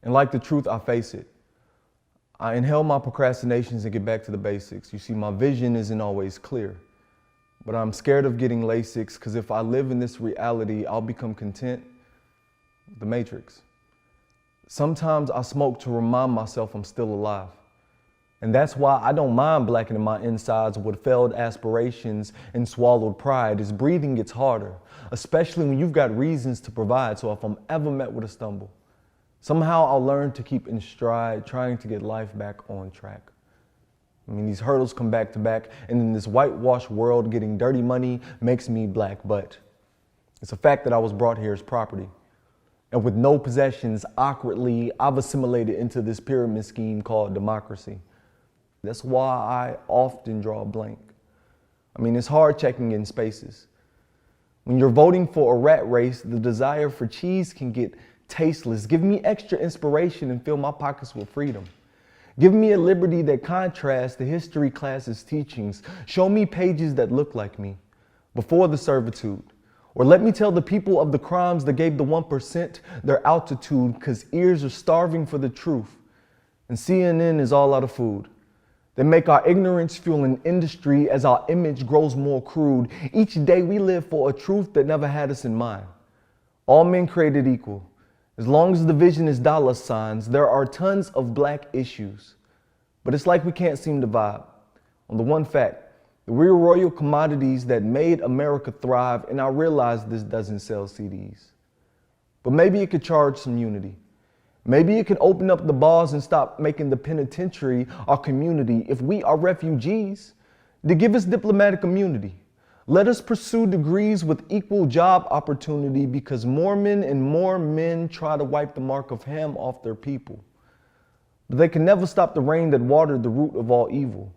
And like the truth, I face it. I inhale my procrastinations and get back to the basics. You see, my vision isn't always clear, but I'm scared of getting LASIX because if I live in this reality, I'll become content with the Matrix. Sometimes I smoke to remind myself I'm still alive. And that's why I don't mind blackening my insides with failed aspirations and swallowed pride, as breathing gets harder, especially when you've got reasons to provide. So if I'm ever met with a stumble, somehow I'll learn to keep in stride, trying to get life back on track. I mean, these hurdles come back to back, and in this whitewashed world, getting dirty money makes me black, but it's a fact that I was brought here as property. And with no possessions, awkwardly, I've assimilated into this pyramid scheme called democracy. That's why I often draw a blank. I mean, it's hard checking in spaces. When you're voting for a rat race, the desire for cheese can get tasteless. Give me extra inspiration and fill my pockets with freedom. Give me a liberty that contrasts the history class's teachings. Show me pages that look like me before the servitude. Or let me tell the people of the crimes that gave the 1% their altitude, because ears are starving for the truth and CNN is all out of food. They make our ignorance fuel an industry as our image grows more crude. Each day we live for a truth that never had us in mind. All men created equal. As long as the vision is dollar signs, there are tons of black issues. But it's like we can't seem to vibe on the one fact that we're royal commodities that made America thrive, and I realize this doesn't sell CDs. But maybe it could charge some unity. Maybe it can open up the bars and stop making the penitentiary our community. If we are refugees, to give us diplomatic immunity. Let us pursue degrees with equal job opportunity, because more men and more men try to wipe the mark of Ham off their people. But they can never stop the rain that watered the root of all evil.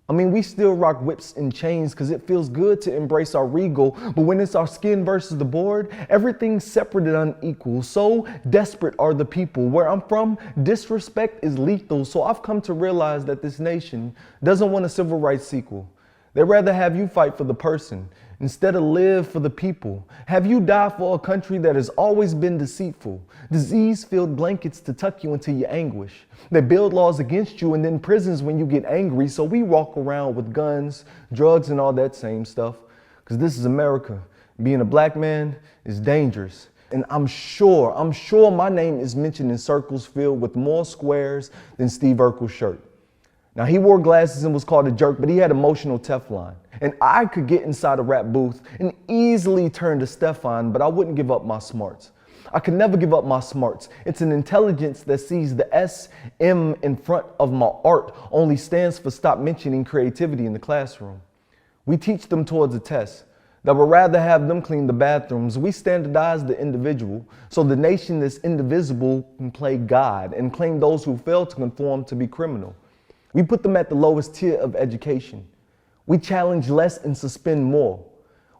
I mean, we still rock whips and chains because it feels good to embrace our regal, but when it's our skin versus the board, everything's separate and unequal. So desperate are the people. Where I'm from, disrespect is lethal. So I've come to realize that this nation doesn't want a civil rights sequel. They'd rather have you fight for the person instead of live for the people. Have you die for a country that has always been deceitful. Disease-filled blankets to tuck you into your anguish. They build laws against you and then prisons when you get angry. So we walk around with guns, drugs, and all that same stuff. Because this is America. Being a black man is dangerous. And I'm sure my name is mentioned in circles filled with more squares than Steve Urkel's shirt. Now, he wore glasses and was called a jerk, but he had emotional Teflon. And I could get inside a rap booth and easily turn to Stefan, but I wouldn't give up my smarts. I could never give up my smarts. It's an intelligence that sees the S-M in front of my art only stands for stop mentioning creativity in the classroom. We teach them towards a test that would rather have them clean the bathrooms. We standardize the individual so the nation that's indivisible can play God and claim those who fail to conform to be criminal. We put them at the lowest tier of education. We challenge less and suspend more.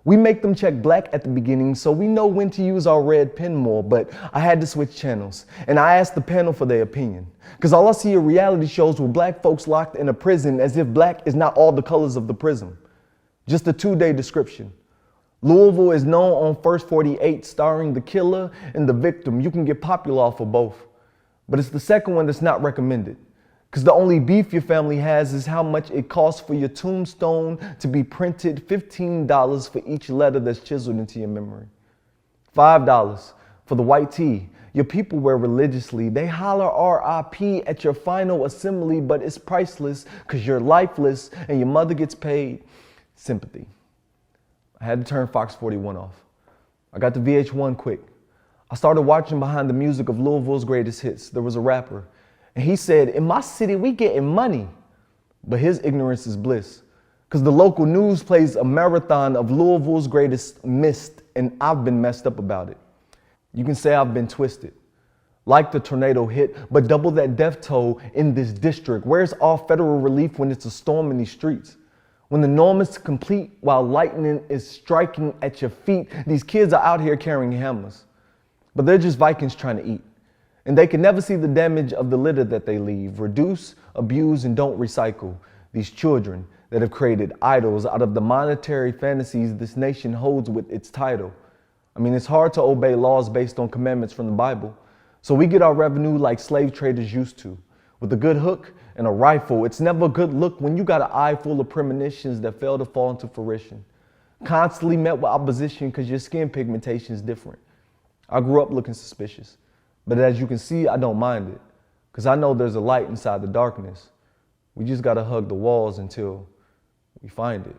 We make them check black at the beginning so we know when to use our red pen more, but I had to switch channels and I asked the panel for their opinion. Because all I see are reality shows with black folks locked in a prison as if black is not all the colors of the prism. Just a 2-day description. Louisville is known on First 48 starring the killer and the victim. You can get popular for both, but it's the second one that's not recommended. Because the only beef your family has is how much it costs for your tombstone to be printed, $15 for each letter that's chiseled into your memory. $5 for the white tee your people wear religiously. They holler RIP at your final assembly, but it's priceless because you're lifeless and your mother gets paid sympathy. I had to turn Fox 41 off. I got to VH1 quick. I started watching behind the music of Louisville's greatest hits. There was a rapper. And he said, in my city, we getting money. But his ignorance is bliss. Because the local news plays a marathon of Louisville's greatest missed, and I've been messed up about it. You can say I've been twisted. Like the tornado hit, but double that death toll in this district. Where's all federal relief when it's a storm in these streets? When the norm is complete while lightning is striking at your feet, these kids are out here carrying hammers. But they're just Vikings trying to eat. And they can never see the damage of the litter that they leave. Reduce, abuse, and don't recycle. These children that have created idols out of the monetary fantasies this nation holds with its title. I mean, it's hard to obey laws based on commandments from the Bible. So we get our revenue like slave traders used to, with a good hook and a rifle. It's never a good look when you got an eye full of premonitions that fail to fall into fruition. Constantly met with opposition because your skin pigmentation is different. I grew up looking suspicious, but as you can see, I don't mind it, because I know there's a light inside the darkness. We just gotta hug the walls until we find it.